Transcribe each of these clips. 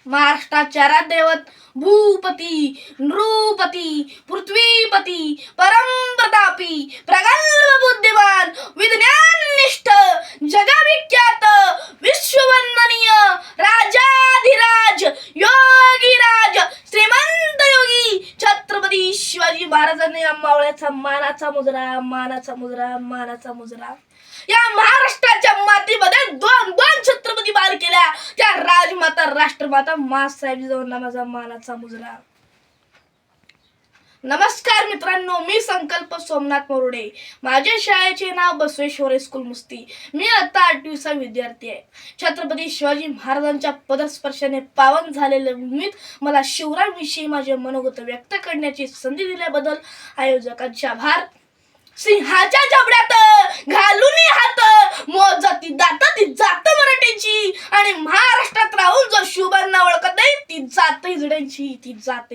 महाराष्ट्राच्या राज्यदैवत भूपती, नृपती, पृथ्वीपती, परमप्रतापी, प्रगल्भ बुद्धिमान, विज्ञाननिष्ठ, जगविख्यात, विश्ववंदनीय, राजाधिराज, योगीराज, श्रीमंत योगी छत्रपती शिवाजी महाराजांनी मावळ्याचा मानाचा मुजरा या महाराष्ट्राच्या मातीमध्ये दोन छत्रपती बार केल्या, त्या राजमाता राष्ट्रमाता मासाहेब जिजाऊंना मानाचा मुजरा. नमस्कार मित्रांनो, मी संकल्प सोमनाथ मोरडे. माझ्या शाळेचे नाव बसवेश्वर स्कूल मुस्ती. मी आता 8वीचा विद्यार्थी आहे. छत्रपती शिवाजी महाराजांच्या पदस्पर्शाने पावन झालेल्या भूमीत मला शिवरायांविषयी माझे मनोगत व्यक्त करण्याची संधी दिल्याबद्दल आयोजकांचे आभार. सिंहाच्या जबड्यात घालून हात मोजती दात ती जात मराठीची, आणि महाराष्ट्रात राहून जो शिवबांना ओळखत नाही ती जात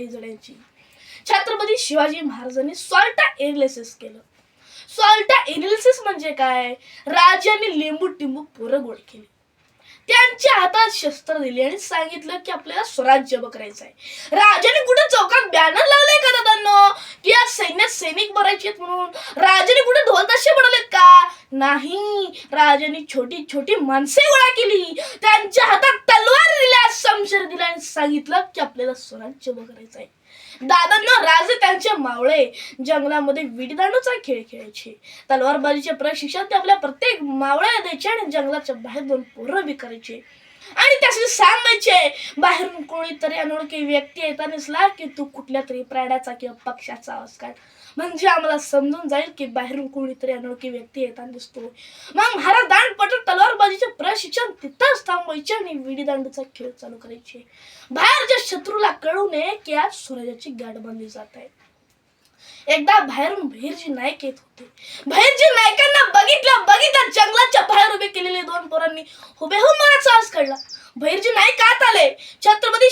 जड्यांची. छत्रपती शिवाजी महाराजांनी सॉल्टा एनालिसिस केलं. सॉल्टा एनालिसिस म्हणजे काय? राजांनी लिंबू टिंबू पोरं गोड केली, त्यांच्या हातात शस्त्र दिले आणि सांगितलं की आपल्याला स्वराज्य करायचं आहे. राजाने कुठे चौकात बॅनर लावले का दादांनो की या सैन्यात सैनिक भरायचे म्हणून? राजाने कुठे ढोल ताशे बनवलेत का? नाही. राजाने छोटी छोटी माणसे गोळा केली, त्यांच्या हातात तलवार दिल्या, शमशेर दिला आणि सांगितलं की आपल्याला स्वराज्य करायचं आहे. दादांना राजे त्यांचे मावळे जंगलामध्ये विटीदांडूचा खेळ खेळायचे. तलवारबाजीचे प्रशिक्षण ते आपल्या प्रत्येक मावळ्याला द्यायचे आणि जंगलाच्या बाहेर 2 पोरं बी करायचे आणि त्यासाठी सांगायचे बाहेरून कोणीतरी अनोळखी व्यक्ती येता नसला की तू कुठल्या तरी प्राण्याचा किंवा पक्ष्याचा आवाज काढ, म्हणजे आम्हाला समजून जाईल की बाहेरून कोणीतरी अनोळखी व्यक्ती येता दिसतो. मग महाराज दांडपट तलवारबाजीचे प्रशिक्षण तिथंच थांबवायचे आणि विटीदांडूचा खेळ चालू करायचे. बाहेरच्या शत्रूला कळू नये की आज स्वराज्याची गाठ बांधली जात आहे. एकदा बाहेरून भैरजी नाईक येत होते. भैरजी नाईकांना बघितलं जंगलाच्या बाहेर उभे केलेले 2 पोरांनी हुबेहूब मराठीचा आवाज काढला. भैरजी नाईक आत आले, छत्रपती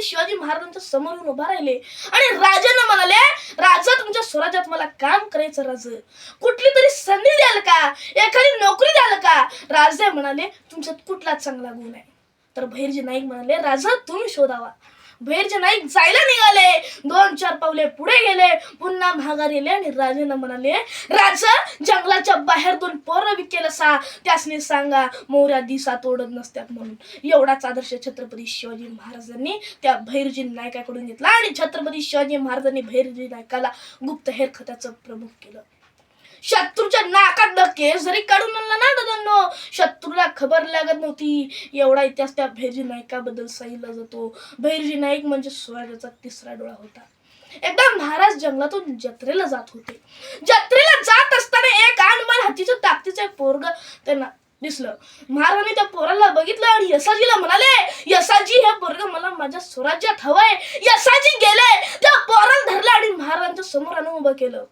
शिवाजी महाराजांच्या समोर येऊन उभा राहिले आणि राजांना म्हणाले, राजा तुमच्या स्वराज्यात मला काम करायचं, राज कुठली तरी संधी द्याल का? एखादी नोकरी द्याल का? राजा म्हणाले, तुमच्यात कुठला चांगला गुण आहे? तर भैरजी नाईक म्हणाले, राजा तुम्ही शोधावा. भैरजी नाईक जायला निघाले, 2-4 पावले पुढे गेले, पुन्हा माघारी गेले आणि राजांना म्हणाले, राजा जंगलाच्या बाहेर 2 पोरं विकेल असा त्यासनी सांगा मोऱ्या दिसा तोडत नसतात म्हणून. एवढाच आदर्श छत्रपती शिवाजी महाराजांनी त्या भैरजी नाईकाकडून घेतला आणि छत्रपती शिवाजी महाराजांनी भैरजी नाईकाला गुप्तहेर खात्याचं प्रमुख केलं. शत्रूच्या नाकात केस जरी काढून आणला ना दादांनो, शत्रूला खबर लागत नव्हती. एवढा इतिहास त्या भैरजी नाईकाबद्दल सांगितला जातो. भैरजी नाईक म्हणजे स्वराज्याचा 3रा डोळा होता. एकदा महाराज जंगलातून जत्रेला जात होते. जत्रेला जात असताना एक अनमोल हातीच्या ताकदीचं एक पोरग त्यांना दिसलं. महाराजांनी त्या पोराला बघितलं आणि यसाजीला म्हणाले, यसाजी हे पोरग मला माझ्या स्वराज्यात हवंय. यसाजी गेले, त्या पोराला धरलं आणि महाराजांच्या समोर आणून उभं केलं.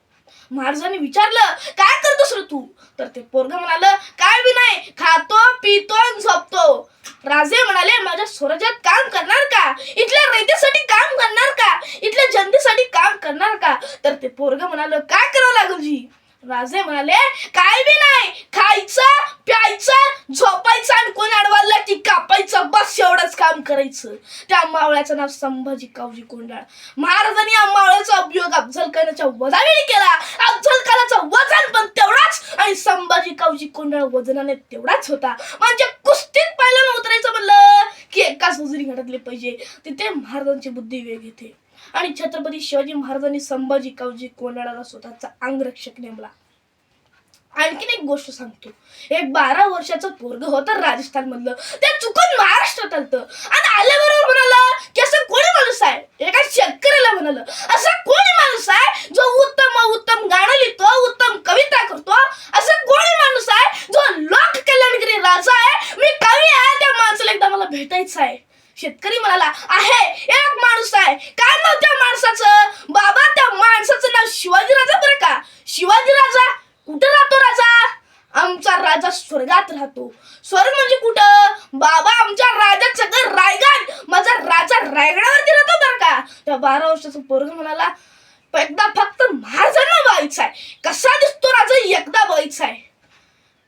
महाराजांनी विचारलं, काय करतोस रे तू? तर ते पोरग म्हणालं, काय बी नाही, खातो पितो आणि झोपतो. राजे म्हणाले, माझ्या स्वराज्यात काम करणार का? इथल्या रयतेसाठी काम करणार का? इथल्या जनतेसाठी काम करणार का? तर ते पोरग म्हणालं, काय करावं लागेल जी? राजे म्हणाले, काय बी नाही, खायचं प्यायचं झोपायचं आणि कोण अडवायला की कापायचं, बस एवढंच काम करायचं. त्या मावळ्याचं नाव संभाजी कावजी कोंडाळ. महाराजांनी या मावळ्याचा उपयोग अफजल खानाच्या वजावेळी केला. अफजल खानाचं वजन पण तेवढाच आणि संभाजी कावजी कोंडाळ वजनाने तेवढाच होता. म्हणजे कुस्तीत पहिल्यानं उतरायचं म्हणलं की एकाच वजनी घातले पाहिजे. तिथे महाराजांची बुद्धी वेग येते आणि छत्रपती शिवाजी महाराजांनी संभाजी कावजी कोंडाळाला स्वतःचा अंगरक्षक नेमला. आणखीन एक गोष्ट सांगतो. एक 12 वर्षाचं पोरग होतं राजस्थान मधलं. ते चुकून महाराष्ट्रात आलतं आणि आल्याबरोबर म्हणाला की असं कोणी माणूस आहे? एका शेतकऱ्याला म्हणालं, असं कोणी माणूस आहे जो उत्तम गाणं लिहितो, उत्तम कविता करतो? असं कोणी माणूस आहे जो लोक कल्याणकारी राजा आहे? मी कवी आहे, त्या माणसाला एकदा मला भेटायचं आहे. शेतकरी म्हणाला, आहे एक माणूस आहे. काय नाव त्या माणसाचं? बाबा त्या माणसाचं नाव शिवाजी राजा बरं का. शिवाजी राजा कुठं राहतो? राजा आमचा राजा स्वर्गात राहतो. स्वर्ग म्हणजे कुठं? बाबा आमच्या राजाचं घर रायगड, माझा राजा रायगडावरती राहतो बरं का. त्या 12 वर्षाचा पोरग म्हणाला, एकदा फक्त महाराजांना बघायचं आहे. कसा दिसतो राजा एकदा बघायचा आहे.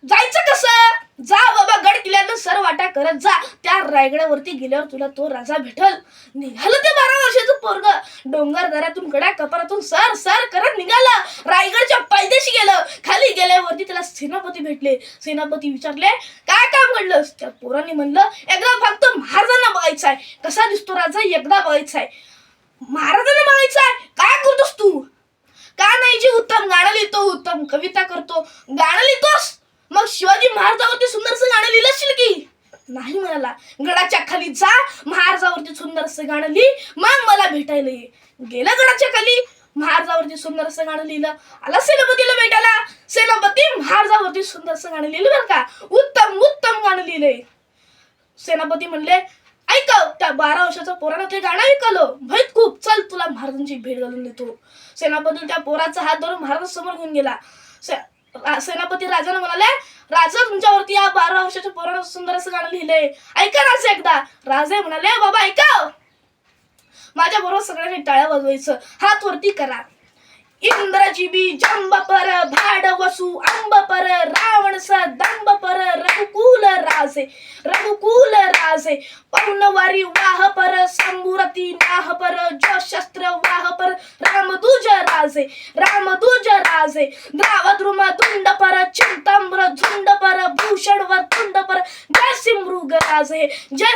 जायचं कसं? जा बाबा, गड किल्ल्यानं सर वाटा करत जा. त्या रायगडावरती गेल्यावर तुला तो राजा भेटल. निघालं ते 12 वर्षाचं पोरग डोंगर दऱ्यातून गड्या कपारातून सर सर करत निघालं. रायगडच्या पायथ्याशी गेलं. खाली गेल्यावरती त्याला सेनापती भेटले. सेनापती विचारले, काय काम घडलं? त्या पोरांनी म्हणलं, एकदा फक्त महाराजांना बघायचं आहे. कसा दिसतो राजा? एकदा बघायचा आहे. महाराजांना बघायचं आहे? काय करतोस तू? का नाही जी उत्तम गाणं लिहितो, उत्तम कविता करतो. गाणं लिहितोस? मग शिवाजी महाराजावरती सुंदरसं गाणं लिहिलं असशील की? नाही म्हणाला. गडाच्या खाली जा, महाराजावरती सुंदरसं गाणं लिही, मग मला भेटायला ये. गेलं गडाच्या खाली, महाराजावरती सुंदरसं गाणं लिहिलं. आला सेनापतीला भेटायला. सेनापती महाराजावरती सुंदरसं गाणं लिहिलं बरं का, उत्तम उत्तम गाणं लिहिलंय. सेनापती म्हणले, ऐकव, त्या 12 वर्षाच्या पोरानं ते गाणं ऐकलं. भैत खूप, चल तुला महाराजांची भेट घालून देतो. सेनापती त्या पोराचा हात धरून महाराजांसमोर घेऊन गेला. सेनापती राजाने म्हणाले, राजा तुमच्यावरती या 12 वर्षाच्या पोरानं सुंदर असं गाणं लिहिलंय, ऐका राजा एकदा. राजे म्हणाले, बाबा ऐका, माझ्या बरोबर सगळ्यांनी टाळ्या वाजवायचं, हात वरती करा. इंद्रजीबी जंब पर भाड वसु अंब पर रावण स दंब पर रघुकुल राजे पौनवारी वाह पर संबुरती नाह पर जो शस्त्र वाह पर रामदूज राजे द्रावद्रुम दुंड पर चिंताम्र झुंड पर भूषण वर तुंड पर जय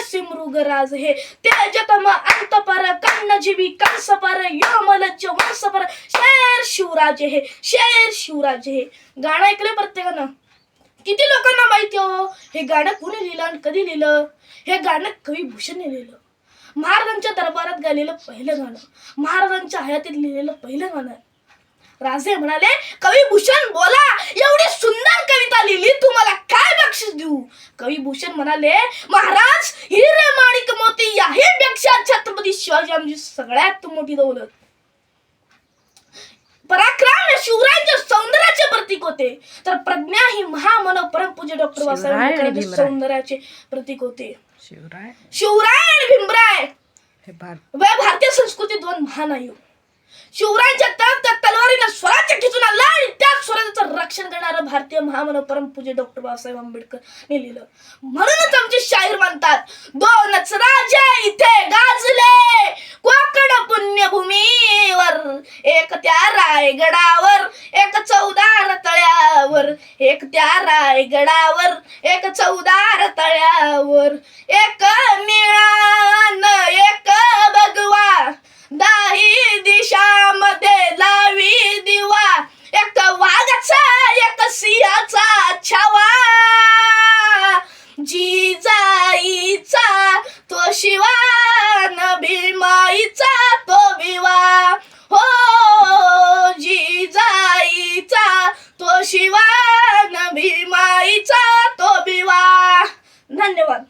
सिमृग राजे तेजतम अंत पर कर्णजीवी कंस पर योमलज्ज वंश पर शेर शिवराजे हे. गाणं ऐकलं प्रत्येकानं? किती लोकांना माहिती हो हे गाणं कुणी लिहिलं आणि कधी लिहिलं? हे गाणं कवी भूषणने लिहिलं. महाराजांच्या दरबारात गायलेलं पहिलं गाणं, महाराजांच्या हयातीत लिहिलेलं पहिलं गाणं. राजे म्हणाले, कवी भूषण बोला, एवढी सुंदर कविता लिहिली, तुम्हाला काय बक्षीस देऊ? कवी भूषण म्हणाले, महाराज, हिरे माणिक मोती याहीपेक्षा छत्रपती शिवाजी आमची सगळ्यात मोठी दौलत. पराक्रम हे शिवरायांच्या सौंदर्याचे प्रतीक होते, तर प्रज्ञा ही महामानव परमपूज्य डॉक्टर बाबासाहेब आंबेडकरांच्या सौंदर्याचे प्रतीक होते. शिवराय आणि भीमराय भारतीय संस्कृती 2 महान आयु. शिवरायांच्या त्या तलवारीनं स्वराज्य खिचून आणलं आणि त्या स्वराज्याचं रक्षण करणारं भारतीय महामानव परमपूज्य डॉक्टर बाबासाहेब आंबेडकर ने लिहिलं. म्हणूनच आमचे शाहीर म्हणतात, 2च राजे इथे गाजले कोकण पुण्यभूमीवर, एक त्या रायगडावर, एक चौदार तळ्यावर, एक त्या रायगडावर, एक चौदार तळ्यावर, एक निळा एक भगवा, दाही दिशामध्ये लावी दिवा, एक वाघाचा एक सिंहाचा छावा, जिजाईचा तो शिवान, भीमाईचा तो विवा, हो जिजाईचा तो शिवान, भीमाईचा तो विवा. धन्यवाद.